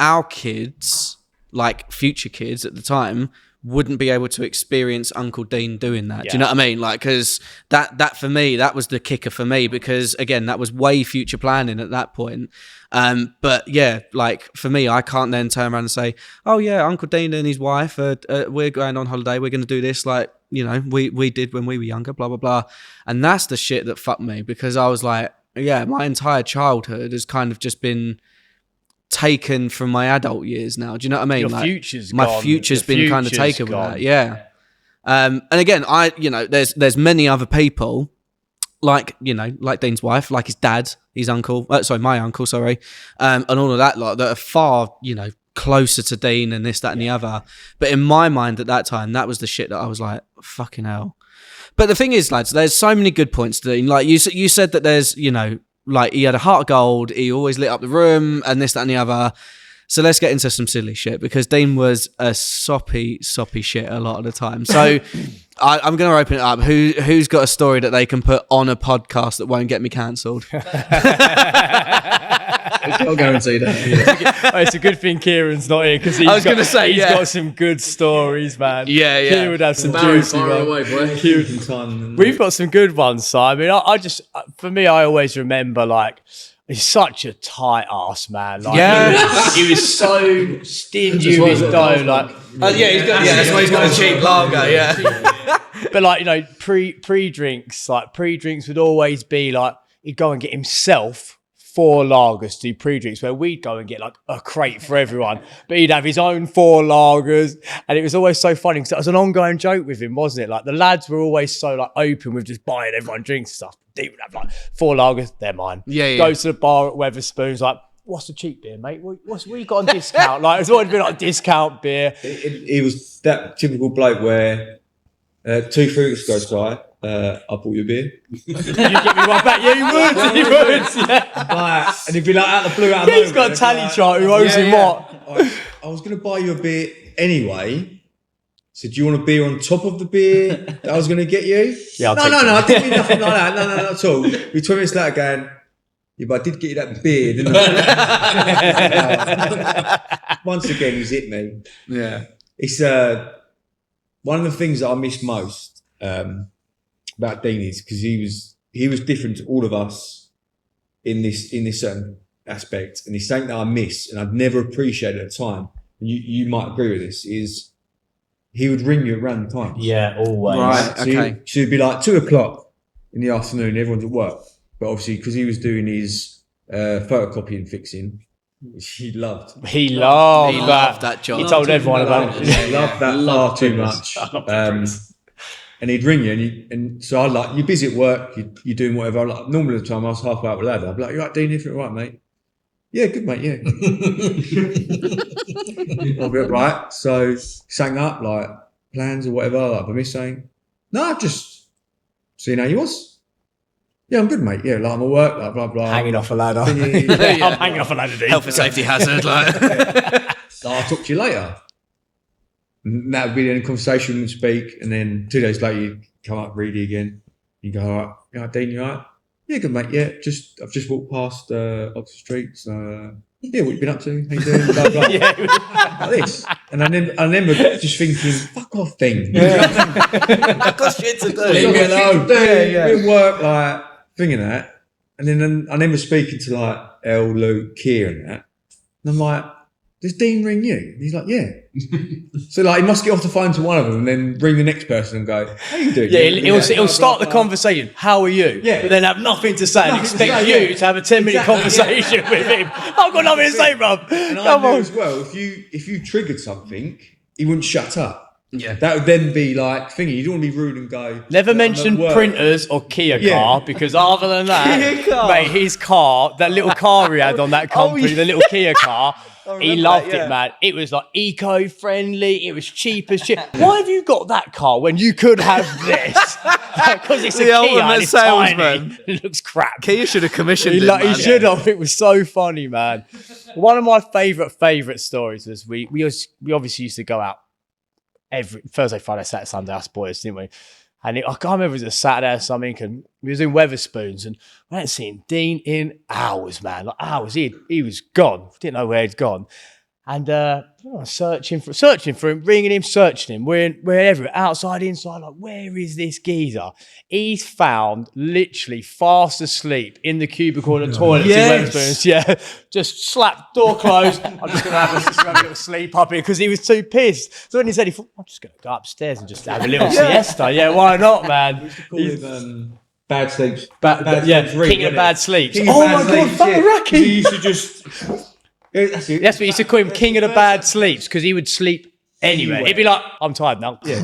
our kids, like future kids at the time, wouldn't be able to experience Uncle Dean doing that. Do you know what I mean? Like, because that for me, that was the kicker for me, because again, that was way future planning at that point. But yeah, like for me, I can't then turn around and say, oh yeah, Uncle Dean and his wife, we're going on holiday, we're going to do this, like, you know, we did when we were younger, blah, blah, blah. And that's the shit that fucked me, because I was like, yeah, my entire childhood has kind of just been taken from my adult years now. Do you know what I mean? Your like, future's my gone. future's Your been kind of future's taken with gone. that. Yeah. And again, there's many other people, like, you know, like Dean's wife, like his dad, his uncle, my uncle, and all of that lot that are far, you know, closer to Dean and this, that, and the other. But in my mind at that time, that was the shit that I was like, fucking hell. But the thing is, lads, there's so many good points to Dean. Like you said that there's, you know, like he had a heart of gold, he always lit up the room and this, that, and the other. So let's get into some silly shit, because Dean was a soppy shit a lot of the time. So I'm going to open it up. Who's got a story that they can put on a podcast that won't get me cancelled? I'll guarantee that. It's a good thing Kieran's not here, because he's got some good stories, man. Yeah. Kieran would have some Barry, juicy far ones. away, boy. We've got some good ones, Si. I mean, I just, for me, I always remember, like, he's such a tight ass man. Like, he was so stingy with his dough. Like, that's why he's got a cheap lager. Yeah. but like, you know, pre-drinks would always be like, he'd go and get himself 4 lagers to do pre-drinks, where we'd go and get like a crate for everyone, but he'd have his own 4 lagers, and it was always so funny because it was an ongoing joke with him, wasn't it? Like, the lads were always so like open with just buying everyone drinks and stuff. He would have like 4 lagers, they're mine. Go to the bar at Weatherspoons, like, what's the cheap beer, mate? What you got on discount? Like, it's always been like discount beer. He was that typical bloke where 2-3 weeks ago, Si, I bought you a beer. You give me one back? Yeah, he would. Yeah. And he'd be like, out of the blue, out of He's got a tally chart who owes him what. I was going to buy you a beer anyway. So do you want a beer on top of the beer that I was going to get you? Yeah, No, I didn't mean nothing like that. No, not at all. We 20 minutes later going, yeah, but I did get you that beer, didn't I? Once again, he's hit me. Yeah. It's one of the things that I miss most about Dean is because he was different to all of us in this certain aspect, and it's something that I miss and I'd never appreciated at the time. And you might agree with this. Is he would ring you at random times. Yeah, always. Right. So, Okay. so it'd be like 2:00 in the afternoon, everyone's at work. But obviously, because he was doing his photocopying fixing, which he loved. He loved He that. loved that job. He told everyone about it. He loved that far too much. And he'd ring you, and so I'd like, you're busy at work, you're doing whatever. Like, normally the time I was half out with lad, I'd be like, "You right, Dean? Everything right, mate?" "Yeah, good, mate. Yeah." I'll be right. So sang up like plans or whatever. Like, I missed saying, "No, just seeing how you was." "Yeah, I'm good, mate. Yeah, like I'm at work, like blah blah." Hanging off a ladder. Thingy. I'm hanging off a ladder, dude. Health and safety hazard. Like. So I'll talk to you later. And that would be the end of the conversation, we'd speak, and then 2 days later you come up, Reedy again. You go, "All right, Dean, you all right?" "Yeah, good, mate. Yeah, I've just walked past Oxford Street. So, yeah, what you been up to? How you doing?" Blah, blah. Like this. And I remember just thinking, fuck off, Dean. I've got shit to do. Leave me alone. Yeah. We work, like, thinking that. And then I remember speaking to, like, El, Luke, Keir and that. And I'm like, "Does Dean ring you?" And he's like, "Yeah." So like, he must get off the phone to one of them and then ring the next person and go, "How you doing?" Yeah, it'll start the conversation. "How are you?" Yeah. But then have nothing to say and Nothing to expect say, you yeah. to have a 10-minute Exactly, conversation with him. I've got nothing to say, bruv. And I Come knew on. as well, if you triggered something, he wouldn't shut up. Yeah. That would then be like thingy. You don't want to be rude and go. Never "I'm mention at work." printers or Kia Yeah. car, because other than that, Kia car. mate, his car, that little car he had on that company, yeah. the little Kia car, he remember loved that, yeah. it, man. It was like eco-friendly, it was cheap as shit. Why have you got that car when you could have this? Because it's a The Kia ultimate and it's salesman. tiny. It looks crap. Kia should have commissioned He, him, he man. should have. It was so funny, man. One of my favourite stories was we obviously used to go out every Thursday, Friday, Saturday, Sunday, us boys, didn't we? And I can't remember if it was a Saturday or something, and we was in Weatherspoons, and I hadn't seen Dean in hours, man, like hours. He was gone. Didn't know where he'd gone. And searching for him, ringing him, searching him. We're everywhere, outside, inside. Like, where is this geezer? He's found literally fast asleep in the cubicle in the toilet in Weatherspoons. Yeah, just slapped, door closed. I'm just gonna have a little sleep up here because he was too pissed. So when he said, he thought, "I'm just gonna go upstairs and just have a little siesta." Yeah, why not, man? Call him, bad sleeps. Yeah, Sleeps Reed, king of wasn't bad it? sleeps. King of Oh bad my god, sleeps, fucking yeah. Rocky. He used to just. That's it. That's what he used to call him, king of the bad sleeps, because he would sleep anywhere. He'd be like, "I'm tired now." Yeah.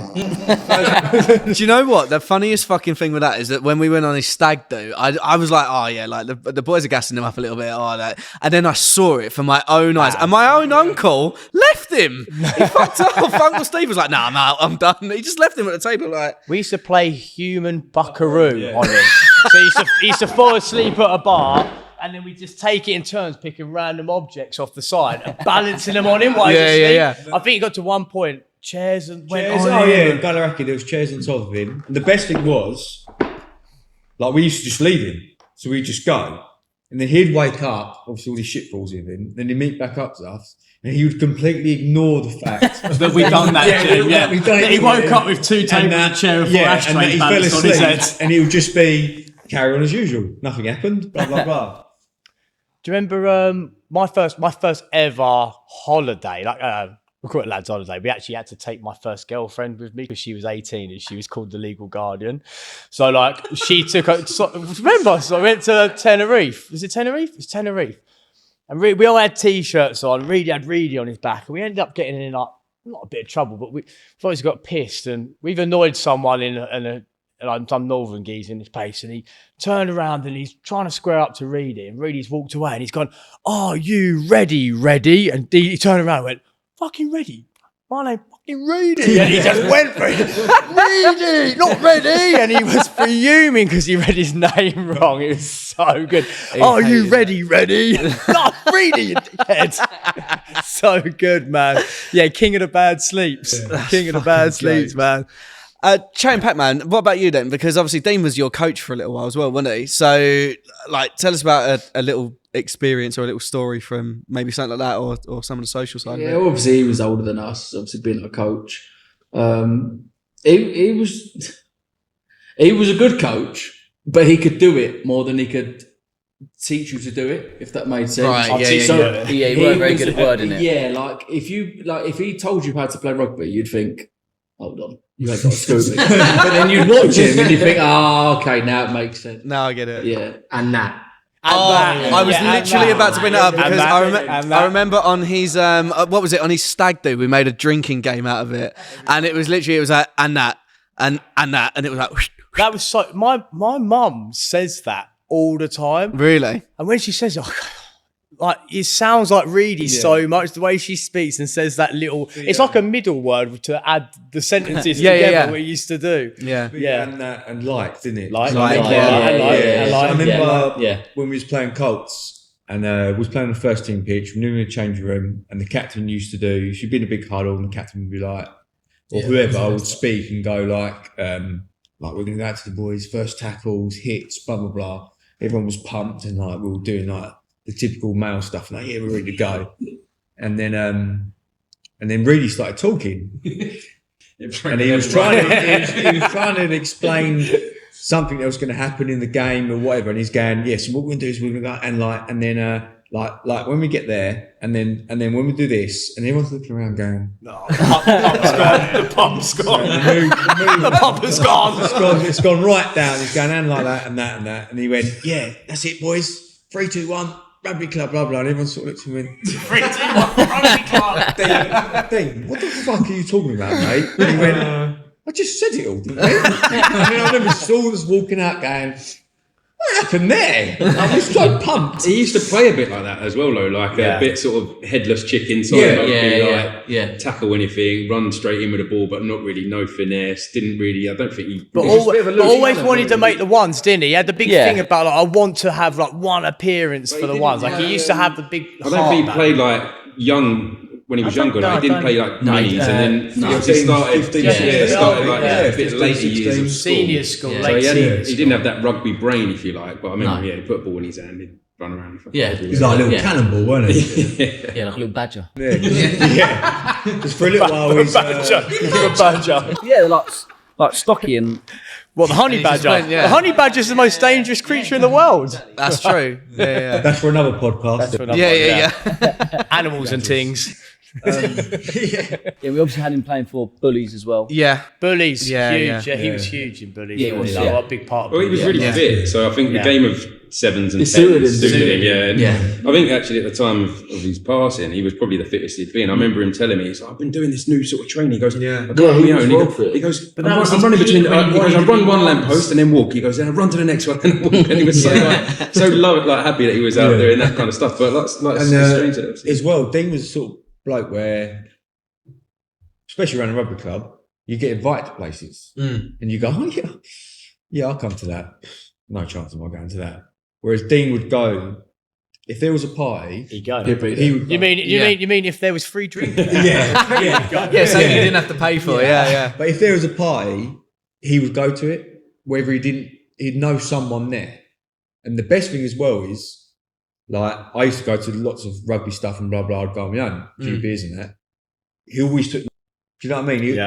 Do you know what? The funniest fucking thing with that is that when we went on his stag do, I was like, "Oh yeah, like the boys are gassing him up a little bit." Oh, that. And then I saw it from my own eyes, and my own uncle left him. He fucked off. Uncle Steve was like, "Nah, I'm out. I'm done." He just left him at the table, like. We used to play human buckaroo on him. So he used to fall asleep at a bar, and then we just take it in turns, picking random objects off the side and balancing them on him while he's asleep. I think he got to one point, chairs and went on Oh him. yeah, in Balaraki there was chairs on top of him. And the best thing was, like, we used to just leave him, so we'd just go, and then he'd wake up. Obviously, all this shit falls in him. Then he'd meet back up to us, and he would completely ignore the fact That we've done that, yeah. we've done it He to woke him. up with 2 tables, a chair, and 4 and that ashtrays he fell balanced on his asleep, head. and he would just be carry on as usual. Nothing happened. Blah blah blah. Do you remember my first ever holiday? Like we call it lads' holiday. We actually had to take my first girlfriend with me because she was 18 and she was called the legal guardian. So like she took her. So I went to Tenerife. Was it Tenerife? It was Tenerife. And we all had T-shirts on. Reedy had Reedy on his back, and we ended up getting in like not a bit of trouble, but we thought he got pissed, and we've annoyed someone in some northern geezer in this place, and he turned around and he's trying to square up to Reedy, and Reedy's walked away and he's gone, "Are you ready? And he turned around and went, "Fucking ready? My name fucking Reedy." And he just went for it. "Reedy, not ready." And he was fuming because he read his name wrong. It was so good. "Are you ready? Not Reedy, you dickhead." So good, man. Yeah, king of the bad sleeps. King of the bad sleeps, man. Chatting Pac-Man, what about you then? Because obviously Dean was your coach for a little while as well, wasn't he? So, like, tell us about a little experience or a little story from maybe something like that, or some of the social side Yeah, of it. obviously he was older than us. Obviously being a coach, he was a good coach, but he could do it more than he could teach you to do it. If that made sense. Right, yeah, yeah, So Yeah, he weren't very good at wording it. Yeah, like if he told you how to play rugby, you'd think, hold on, you ain't got a Scooby. But then you'd watch him and you think, oh, okay, now it makes sense. Now I get it. Yeah. And that. I was literally about to bring that up because I remember on his what was it, on his stag do, we made a drinking game out of it, and it was like and that and that, and it was like That was so. My mum says that all the time, really. and when she says it, like it sounds like Reedy so much the way she speaks and says that little. It's like a middle word to add the sentences together. We used to do. Yeah. And like, didn't it? Like. I remember Yeah. when we was playing Colts and we was playing on the first team pitch, we knew in the changing room, and the captain used to do, she'd be in a big huddle and the captain would be like, or whoever would speak and go like we're going to go out to the boys, first tackles, hits, blah, blah, blah. Everyone was pumped and like we were doing like the typical male stuff, like, yeah, we're ready to go. And then Reedy started talking. And he was trying to explain something that was going to happen in the game or whatever. And he's going, yes, what we're going to do is we're going to go and then when we get there, and then when we do this, and everyone's looking around going, No, the pump's gone. The pump has gone. It's gone right down. He's going and like that and that and that. And he went, yeah, that's it, boys. 3, 2, 1. Rugby club, blah, blah. And everyone sort of looked at him and went, 3, 2, 1, rugby club. Dean, what the fuck are you talking about, mate? And he went, I just said it all, didn't I? And I remember Saul was walking out going, what happened there? I was so pumped. He used to play a bit like that as well, though, like a bit sort of headless chicken side rugby, tackle anything, run straight in with the ball, but not really, no finesse. Didn't really, I don't think he. But always wanted to make the ones, didn't he? He had the big thing about like, I want to have like one appearance for the ones. Like he used to have the big. I don't think he played like young. When he was younger, like, he didn't play like minis, and then he started like a bit later years of school. Senior school, he didn't have that rugby brain, if you like. But I remember, he put a ball in his hand and run around. He's like a little cannonball, wasn't he? Yeah, like a little badger. Yeah. Just for a little while, he's badger. Yeah, like stocky and. What, the honey badger? The honey badger is the most dangerous creature in the world. That's true. Yeah. That's for another podcast. Yeah. Animals and things. Yeah, we obviously had him playing for Bullies as well. Yeah. Bullies, Yeah, huge. yeah. He was huge in Bullies. Yeah, he was, a big part of Well, he was Bullies. really fit, so I think the game of sevens and It suited tens him. suited him. Yeah. I think actually at the time of his passing, he was probably the fittest he'd been. I remember him telling me, he's like, I've been doing this new sort of training. He goes, I can't, he you know, was and well fit. he goes, that was I'm his running peak between, when he goes, I he run one wanted lamppost and then walk. He goes, then I run to the next one and then walk. And he was so happy that he was out there and that kind of stuff. But that's strange that as well, Dean was the sort of bloke where, especially around a rugby club, you get invited to places and you go, oh yeah, I'll come to that. No chance of my going to that. Whereas Dean would go, if there was a party, He'd go. he would You go. mean if there was free drink? Yeah, so you didn't have to pay for it. Yeah. But if there was a party, he would go to it. Whether he'd know someone there. And the best thing as well is, like, I used to go to lots of rugby stuff and blah blah. I'd go on my own, a few beers and that. He always took. Do you know what I mean?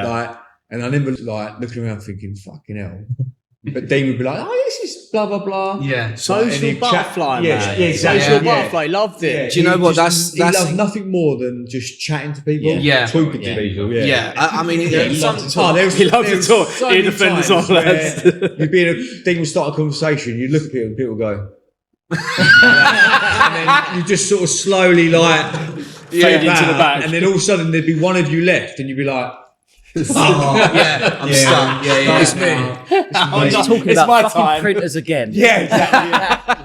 And I remember like looking around thinking, "Fucking hell." But Dean would be like, "Oh, this is blah blah blah." Yeah. Social butterfly, man. exactly. Social Yeah. butterfly, loved it. Do you know what? He That's loved nothing more than just chatting to people, Yeah. talking to people. yeah. I mean, He loved to talk. He loved to talk. He'd defend us all, lads. You'd be in a thing, would start a conversation. You look at people, and people go, and then you just sort of slowly like Fade into the back. and then all of a sudden there'd be one of you left, and you'd be like, I'm stuck. Yeah. It's me. He's talking It's about my fucking time. printers again. Yeah, exactly.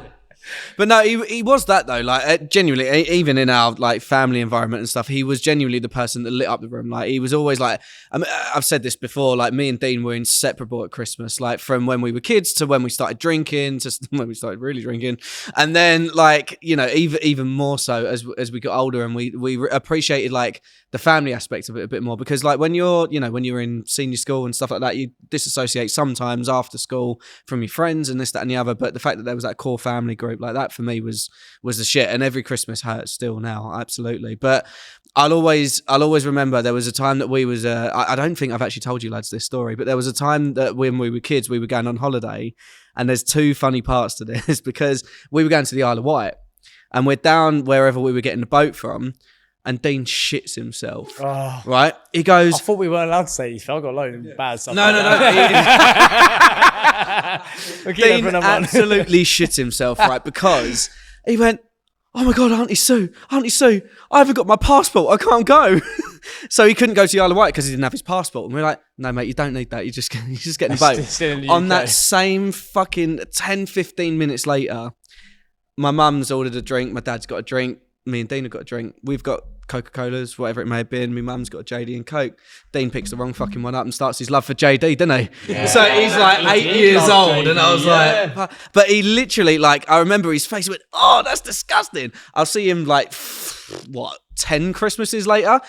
But no, he was that though. Like genuinely, even in our like family environment and stuff, he was genuinely the person that lit up the room. Like he was always like, I mean, I've said this before. Like me and Dean were inseparable at Christmas. Like from when we were kids to when we started drinking to when we started really drinking, and then like even more so as we got older and we appreciated like the family aspect of it a bit more, because like when you're in senior school and stuff like that, you disassociate sometimes after school from your friends and this, that, and the other. But the fact that there was that core family group like that for me was the shit. And every Christmas hurts still now, absolutely. But I'll always remember there was a time that we was I don't think I've actually told you lads this story, but there was a time that when we were kids we were going on holiday, and there's two funny parts to this because we were going to the Isle of Wight and we're down wherever we were getting the boat from. and Dean shits himself. Oh. Right? He goes, I thought we weren't allowed to say this. I got a load of bad stuff. no. Dean absolutely shit himself, right? Because he went, oh my God, Auntie Sue, I haven't got my passport. I can't go. So he couldn't go to the Isle of Wight because he didn't have his passport. And we're like, no, mate, you don't need that. You just get in the boat. Still in the On UK. that same fucking 10, 15 minutes later, my mum's ordered a drink. My dad's got a drink. Me and Dean have got a drink. We've got Coca-Colas, whatever it may have been. My mum's got a JD and Coke. Dean picks the wrong fucking one up and starts his love for JD, doesn't he? Yeah. So he's like 8 years old, and I was like, but he literally, like, I remember his face. He went, oh, that's disgusting. I'll see him like, 10 Christmases later.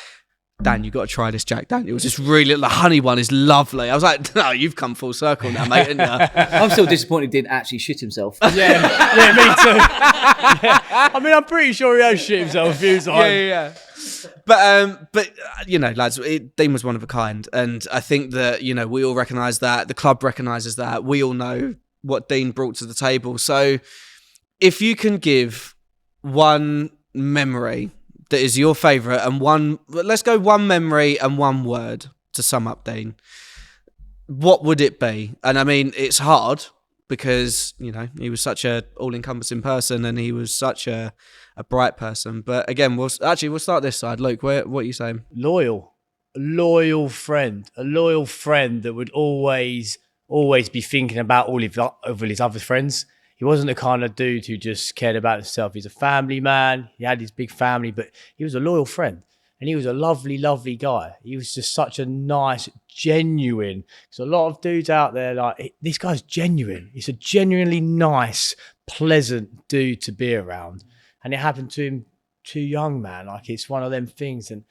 Dan, you got to try this Jack Daniels. It's really, the honey one is lovely. I was like, no, you've come full circle now, mate, haven't you? I'm still disappointed he didn't actually shit himself. Yeah, me too. Yeah. I mean, I'm pretty sure he has shit himself a few times. Yeah. But you know, lads, Dean was one of a kind, and I think that, you know, we all recognise that. The club recognises that. We all know what Dean brought to the table. So, if you can give one memory that is your favourite, and let's go one memory and one word to sum up Dean, what would it be? And I mean, it's hard because, you know, he was such a all-encompassing person, and he was such a bright person. But again, we'll start this side. Luke, what are you saying? A loyal friend that would always be thinking about all of his other friends. He wasn't the kind of dude who just cared about himself. He's a family man. He had his big family, but he was a loyal friend. And he was a lovely, lovely guy. He was just such a nice, genuine. There's a lot of dudes out there like, this guy's genuine. He's a genuinely nice, pleasant dude to be around. And it happened to him too young, man. Like, it's one of them things. And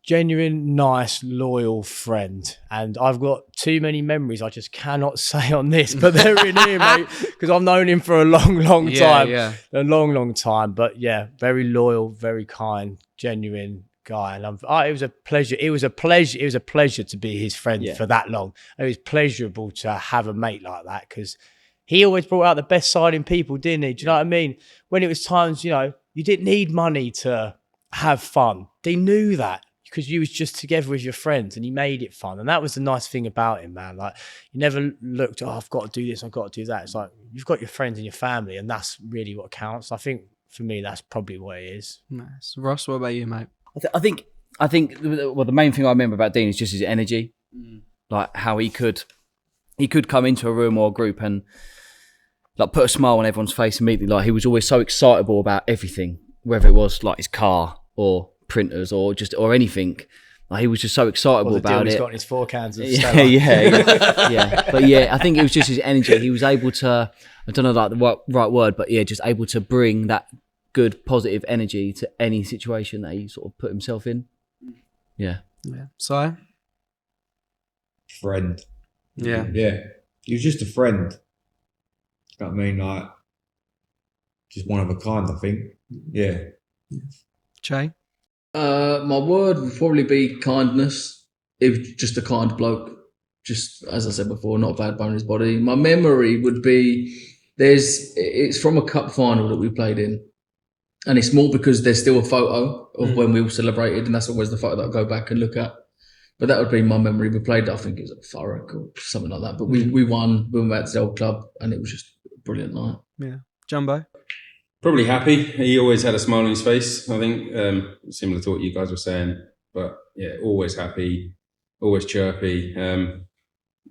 genuine, nice, loyal friend. And I've got too many memories I just cannot say on this, but they're in here, mate, because I've known him for a long time. Yeah. A long time. But yeah, very loyal, very kind, genuine guy. And it was a pleasure. It was a pleasure to be his friend for that long. It was pleasurable to have a mate like that, because he always brought out the best side in people, didn't he? Do you know what I mean? When it was times, you know, you didn't need money to have fun. They knew that, because you was just together with your friends, and he made it fun. And that was the nice thing about him, man. Like, you never looked, oh, I've got to do this, I've got to do that. It's like, you've got your friends and your family, and that's really what counts. I think for me, that's probably what it is. Nice. Ross, what about you, mate? I think well, the main thing I remember about Dean is just his energy, like how he could come into a room or a group and like put a smile on everyone's face immediately. Like, he was always so excitable about everything, whether it was like his car or printers or anything. Like, he was just so excitable about it. He's got in his 4 cans of yeah. Stella. But yeah, I think it was just his energy. He was able to, I don't know like the right word, but yeah, just able to bring that good positive energy to any situation that he sort of put himself in. Yeah. So, Friend. yeah. Yeah. He was just a friend. You know what I mean? Like, just one of a kind, I think. Yeah. Jay? My word would probably be kindness. It was just a kind bloke. Just, as I said before, not a bad bone in his body. My memory would be, it's from a cup final that we played in. And it's more because there's still a photo of when we all celebrated, and that's always the photo that I go back and look at. But that would be my memory. We played, I think it was at Thurrock or something like that. But we won, we went back to the old club, and it was just a brilliant night. Yeah. Jumbo? Probably happy. He always had a smile on his face, I think, similar to what you guys were saying. But yeah, always happy, always chirpy.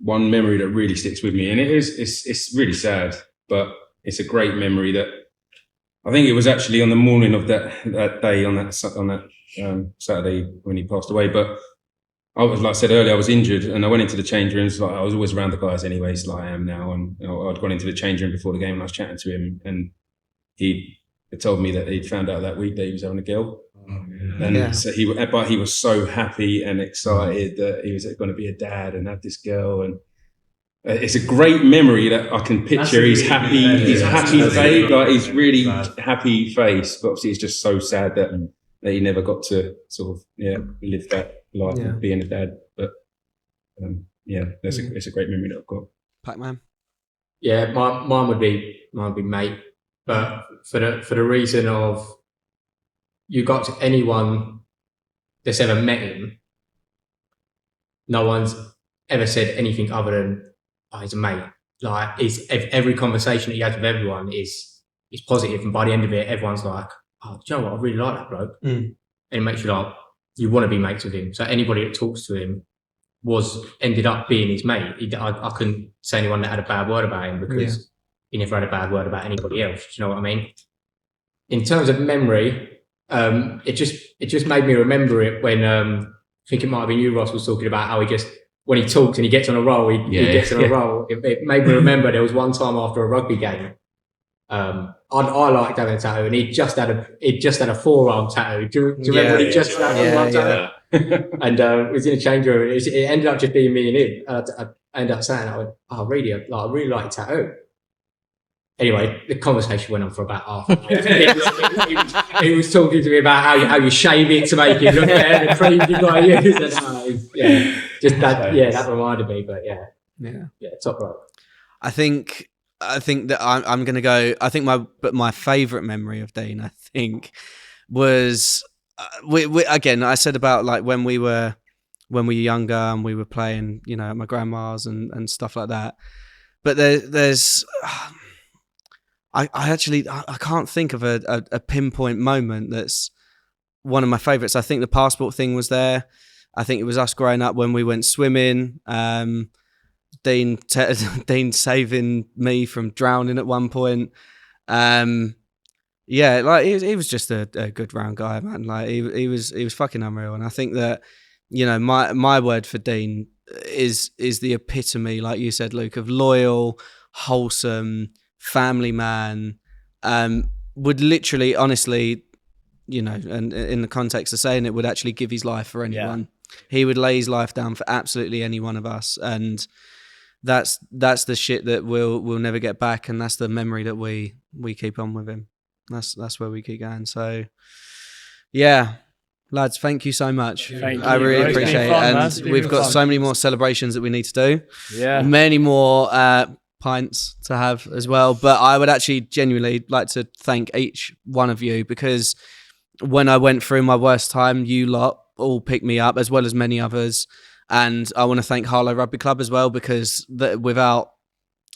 One memory that really sticks with me, and it's really sad, but it's a great memory that I think it was actually on the morning of that day, on that Saturday when he passed away. But I was, like I said earlier, I was injured, and I went into the change rooms. Like, I was always around the guys anyways, like I am now. And you know, I'd gone into the change room before the game, and I was chatting to him, and he told me that he'd found out that week that he was having a girl. So he was so happy and excited that he was going to be a dad and have this girl. And it's a great memory that I can picture. He's happy, he's happy face, like he's really happy face. But obviously, it's just so sad that he never got to sort of live that life of being a dad. But it's a great memory that I've got. Pac-Man? Yeah, mine would be mate, but for the reason of you got to anyone that's ever met him, no one's ever said anything other than, "Oh, he's a mate." Like, every conversation that he has with everyone is positive, and by the end of it, everyone's like, "Oh, do you know what? I really like that bloke," and it makes you like, you want to be mates with him. So anybody that talks to him ended up being his mate. I couldn't say anyone that had a bad word about him, because he never had a bad word about anybody else. Do you know what I mean? In terms of memory, it just made me remember it when I think it might have been you, Ross, was talking about how when he talks and he gets on a roll, he gets on a roll. It made me remember there was one time after a rugby game. I liked having a tattoo, and he'd just had a forearm tattoo. Do you remember when he just had a forearm tattoo? And it was in a change room. It ended up just being me and him. I ended up saying, I really like your tattoo. Anyway, the conversation went on for about half an hour. He was talking to me about how you shave it to make it look better, the cream you got to use. That reminded me. But yeah, top right. I think that I'm going to go. I think my favourite memory of Dean, I think, was we again. I said about like when we were younger and we were playing, at my grandma's and stuff like that. But there's. I can't think of a pinpoint moment that's one of my favourites. I think the passport thing was there. I think it was us growing up when we went swimming. Dean saving me from drowning at one point. He was just a good round guy, man. Like he was fucking unreal. And I think that, my word for Dean is the epitome, like you said, Luke, of loyal, wholesome, family man. Would literally, honestly, and in the context of saying it, would actually give his life for anyone. He would lay his life down for absolutely any one of us, and that's the shit that we'll never get back, and that's the memory that we keep on with him. That's where we keep going. So, yeah, lads, thank you so much. I really appreciate it, and we've got so many more celebrations that we need to do. Yeah, many more pints to have as well. But I would actually genuinely like to thank each one of you, because when I went through my worst time, you lot all picked me up, as well as many others. And I want to thank Harlow Rugby Club as well, because without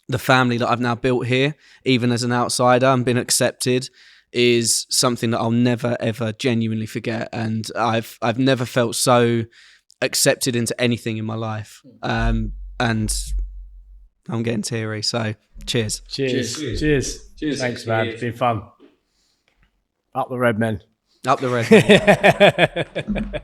the family that I've now built here, even as an outsider and been accepted, is something that I'll never ever genuinely forget. And I've never felt so accepted into anything in my life. And I'm getting teary. So cheers. Cheers. Thanks, man. It's been fun. Up the Red Men. Up the Red Men.